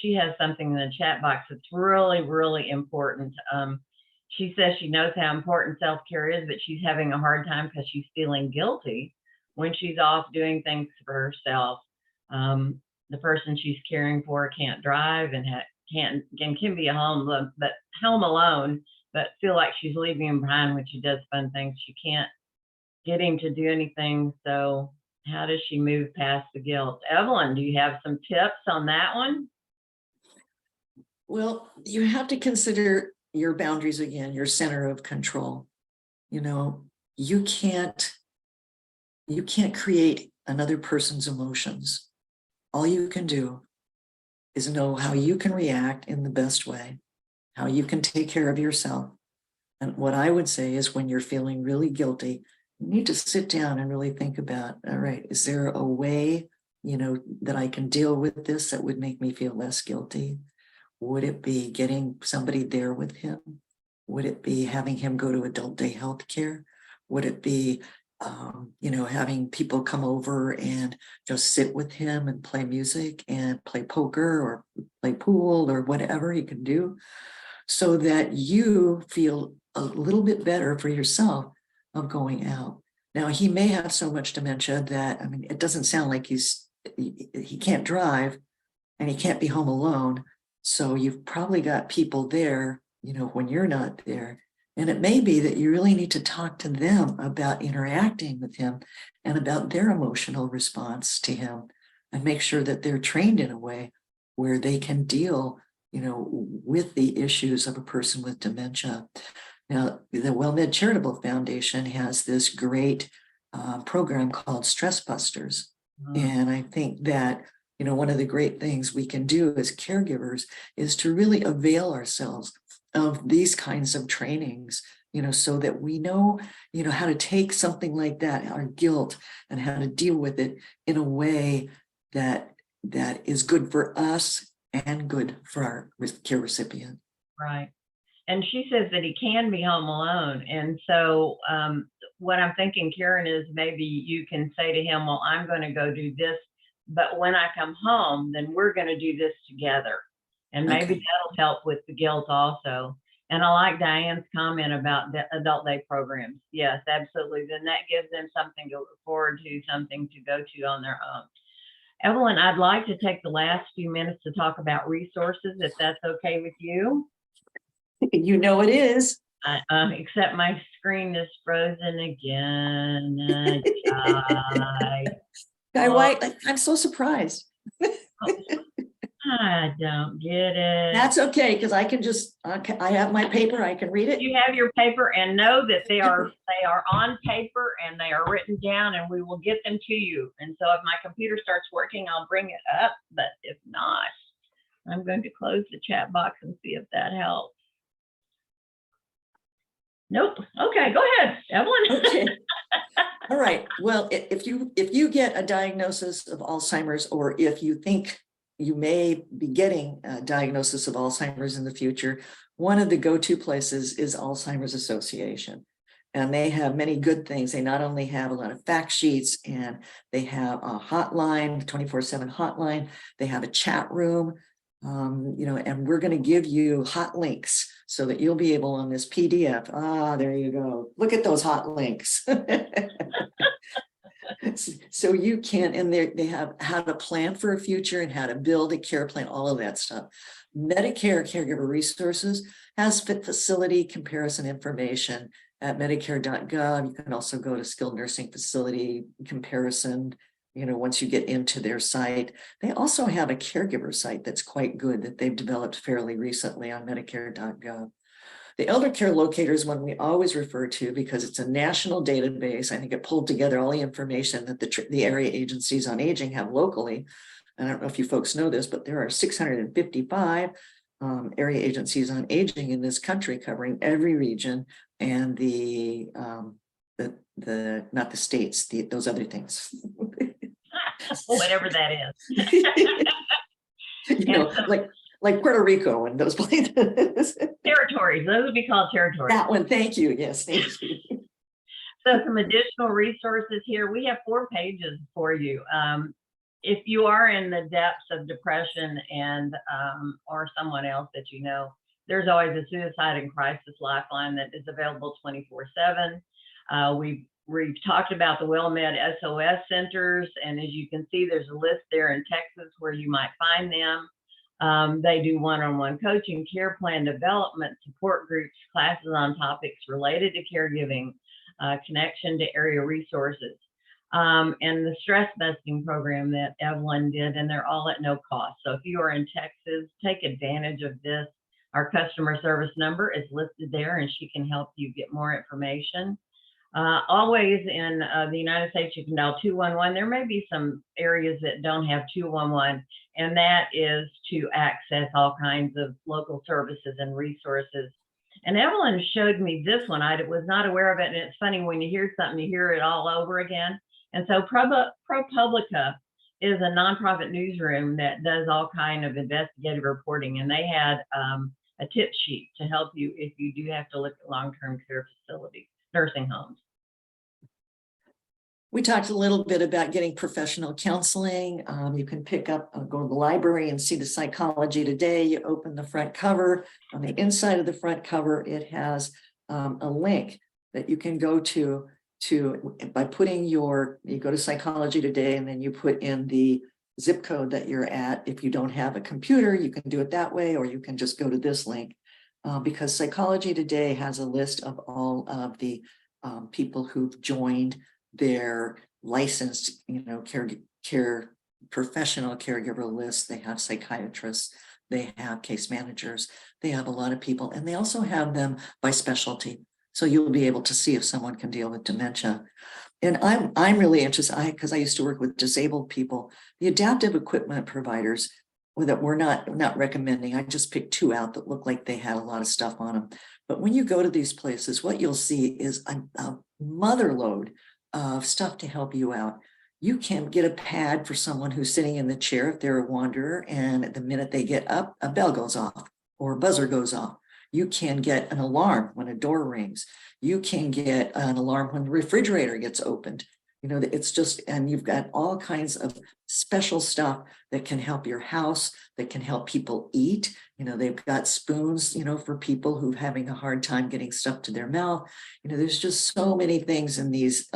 she has something in the chat box that's really, really important. She says she knows how important self-care is, but she's having a hard time because she's feeling guilty when she's off doing things for herself. The person she's caring for can't drive and can be a home alone, but feel like she's leaving him behind when she does fun things. She can't get him to do anything. So how does she move past the guilt? Evalyn, do you have some tips on that one? Well, you have to consider your boundaries again, your center of control. You can't create another person's emotions. All you can do is know how you can react in the best way, how you can take care of yourself. And what I would say is when you're feeling really guilty, you need to sit down and really think about, all right, is there a way, that I can deal with this that would make me feel less guilty? Would it be getting somebody there with him? Would it be having him go to adult day health care? Would it be, having people come over and just sit with him and play music and play poker or play pool or whatever he can do so that you feel a little bit better for yourself of going out? Now, he may have so much dementia that, it doesn't sound like he can't drive and he can't be home alone. So you've probably got people there, when you're not there. And it may be that you really need to talk to them about interacting with him and about their emotional response to him and make sure that they're trained in a way where they can deal, with the issues of a person with dementia. Now, the WellMed Charitable Foundation has this great program called Stress Busters. And I think that, one of the great things we can do as caregivers is to really avail ourselves of these kinds of trainings, so that we know, how to take something like that, our guilt, and how to deal with it in a way that is good for us and good for our care recipient. Right. And she says that he can be home alone. And so what I'm thinking, Karen, is maybe you can say to him, well, I'm going to go do this, but when I come home, then we're going to do this together. And maybe that'll help with the guilt also. And I like Diane's comment about the adult day programs. Yes, absolutely. Then that gives them something to look forward to, something to go to on their own. Evalyn, I'd like to take the last few minutes to talk about resources, if that's okay with you. You know it is. Except my screen is frozen again. Guy White, I'm so surprised. I don't get it. That's okay, because I can just, I have my paper, I can read it. You have your paper, and know that they are on paper and they are written down, and we will get them to you. And so if my computer starts working, I'll bring it up, but if not, I'm going to close the chat box and see if that helps. Nope. Okay, go ahead, Evalyn. Okay. All right. Well, if you get a diagnosis of Alzheimer's, or if you think you may be getting a diagnosis of Alzheimer's in the future, one of the go-to places is Alzheimer's Association. And they have many good things. They not only have a lot of fact sheets, and they have a hotline, 24/7 hotline. They have a chat room, and we're going to give you hot links so that you'll be able on this PDF. There you go. Look at those hot links. So you can, and they have how to plan for a future and how to build a care plan, all of that stuff. Medicare Caregiver Resources has facility comparison information at Medicare.gov. You can also go to skilled nursing facility comparison, once you get into their site. They also have a caregiver site that's quite good that they've developed fairly recently on Medicare.gov. The elder care locator is one we always refer to because it's a national database. I think it pulled together all the information that the area agencies on aging have locally. And I don't know if you folks know this, but there are 655 area agencies on aging in this country, covering every region and not the states, those other things. Whatever that is. like Puerto Rico and those places. Territories, those would be called territories. That one, thank you. Yes, thank you. So some additional resources here. We have 4 pages for you. If you are in the depths of depression and or someone else that you know, there's always a suicide and crisis lifeline that is available 24/7. We've talked about the WellMed SOS centers, and as you can see, there's a list there in Texas where you might find them. They do one-on-one coaching, care plan development, support groups, classes on topics related to caregiving, connection to area resources, and the stress busting program that Evalyn did, and they're all at no cost. So if you are in Texas, take advantage of this. Our customer service number is listed there, and she can help you get more information. Always in the United States, you can dial 211. There may be some areas that don't have 211, and that is to access all kinds of local services and resources. And Evalyn showed me this one. I was not aware of it, and it's funny when you hear something, you hear it all over again. And so ProPublica is a nonprofit newsroom that does all kind of investigative reporting, and they had a tip sheet to help you if you do have to look at long-term care facilities, nursing homes. We talked a little bit about getting professional counseling. You can pick up, go to the library and see the Psychology Today. You open the front cover. On the inside of the front cover, it has a link that you can go to by putting you go to Psychology Today, and then you put in the zip code that you're at. If you don't have a computer, you can do it that way, or you can just go to this link because Psychology Today has a list of all of the people who've joined their licensed, care professional caregiver list. They have psychiatrists, they have case managers, they have a lot of people, and they also have them by specialty. So you'll be able to see if someone can deal with dementia. And I'm really interested, because I used to work with disabled people, the adaptive equipment providers that we're not recommending. I just picked 2 out that look like they had a lot of stuff on them. But when you go to these places, what you'll see is a mother load of stuff to help you out. You can get a pad for someone who's sitting in the chair if they're a wanderer, and the minute they get up, a bell goes off or a buzzer goes off. You can get an alarm when a door rings. You can get an alarm when the refrigerator gets opened. It's just, and you've got all kinds of special stuff that can help your house, that can help people eat. They've got spoons, for people who are having a hard time getting stuff to their mouth. There's just so many things in these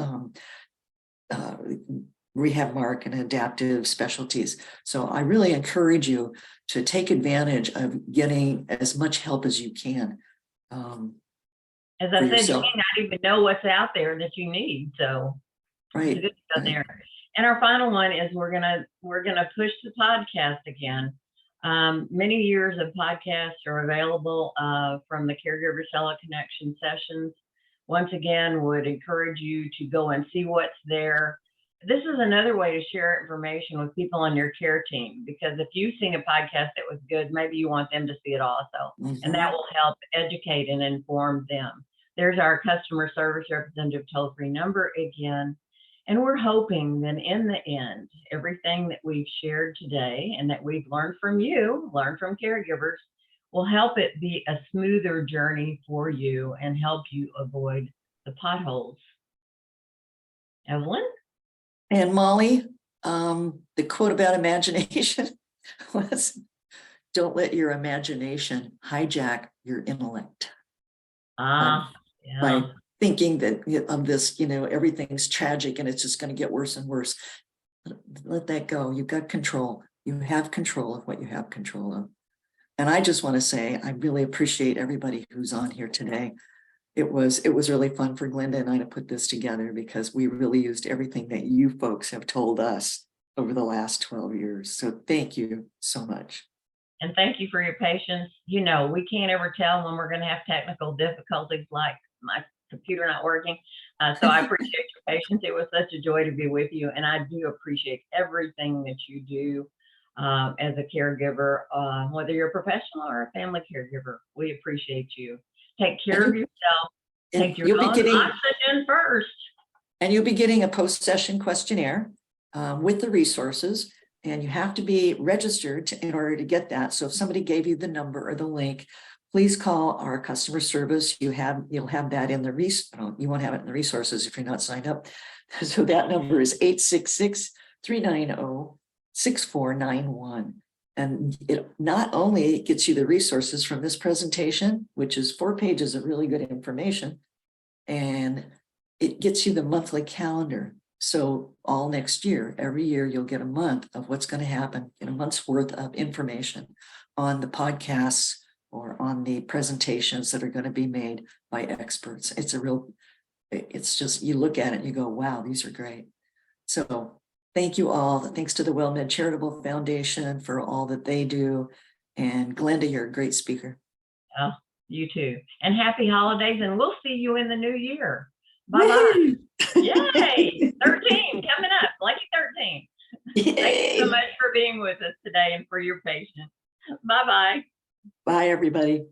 rehab mark and adaptive specialties. So I really encourage you to take advantage of getting as much help as you can. As I for said, you yourself. may not even know what's out there that you need. So it's Right. good to go right. there. And our final one is we're gonna push the podcast again. Many years of podcasts are available from the Caregiver Teleconnection sessions. Once again, would encourage you to go and see what's there. This is another way to share information with people on your care team, because if you've seen a podcast that was good, maybe you want them to see it also. And that will help educate and inform them. There's our customer service representative toll-free number again. And we're hoping that in the end, everything that we've shared today and that we've learned from you, learned from caregivers, will help it be a smoother journey for you and help you avoid the potholes. Evalyn? And Molly, the quote about imagination was, don't let your imagination hijack your intellect. Yeah. By thinking that of this, everything's tragic and it's just going to get worse and worse. Let that go. You've got control. You have control of what you have control of. And I just want to say, I really appreciate everybody who's on here today. It was really fun for Glenda and I to put this together, because we really used everything that you folks have told us over the last 12 years. So thank you so much. And thank you for your patience. We can't ever tell when we're going to have technical difficulties, like my computer not working. So I appreciate your patience. It was such a joy to be with you. And I do appreciate everything that you do as a caregiver, whether you're a professional or a family caregiver. We appreciate you. Take care of yourself. Take your own oxygen first. And you'll be getting a post-session questionnaire with the resources. And you have to be registered in order to get that. So if somebody gave you the number or the link, please call our customer service. You'll have that in the you won't have it in the resources if you're not signed up. So that number is 866-390-6491. And it not only gets you the resources from this presentation, which is 4 pages of really good information, and it gets you the monthly calendar. So all next year, every year, you'll get a month of what's going to happen, in a month's worth of information on the podcasts or on the presentations that are going to be made by experts. It's just, you look at it and you go, wow, these are great. So thank you all. Thanks to the WellMed Charitable Foundation for all that they do. And Glenda, you're a great speaker. Oh, you too. And happy holidays. And we'll see you in the new year. Bye-bye. Yay! 13 coming up. Lucky 13. Yay. Thank you so much for being with us today and for your patience. Bye-bye. Bye, everybody.